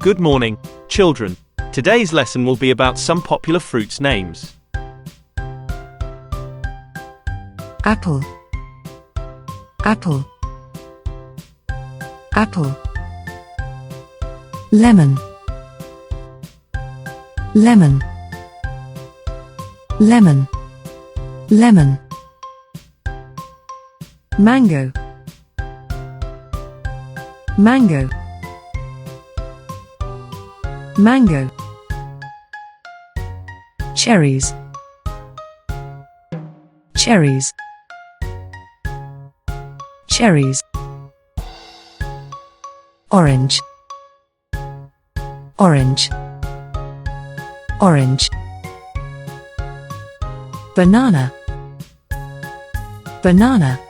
Good morning, children. Today's lesson will be about some popular fruits' names. Apple, apple, apple. Lemon, lemon, lemon, lemon. Mango, mango, mango. Cherries, cherries, cherries. Orange, orange, orange. Banana, banana,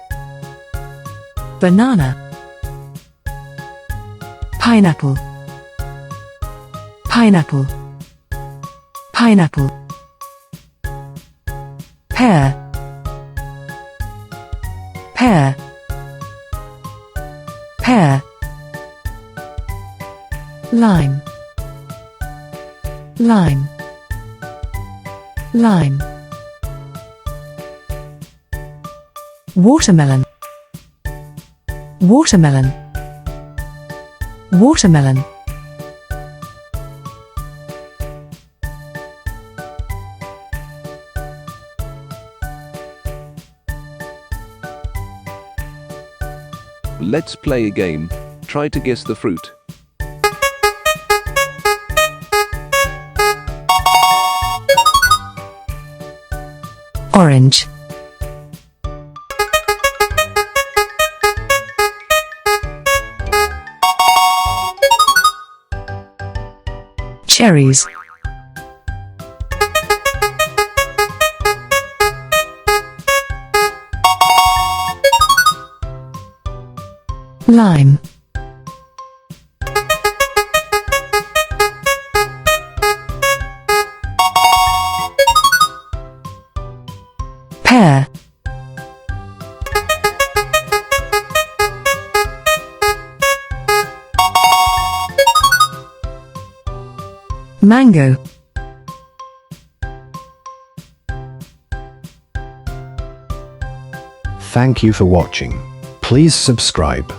banana. Pineapple, pineapple, pineapple. Pear, pear, pear. Lime, lime, lime. Watermelon, watermelon, watermelon. Let's play a game. Try to guess the fruit. Orange, cherries, lime, pear, mango. Thank you for watching. Please subscribe.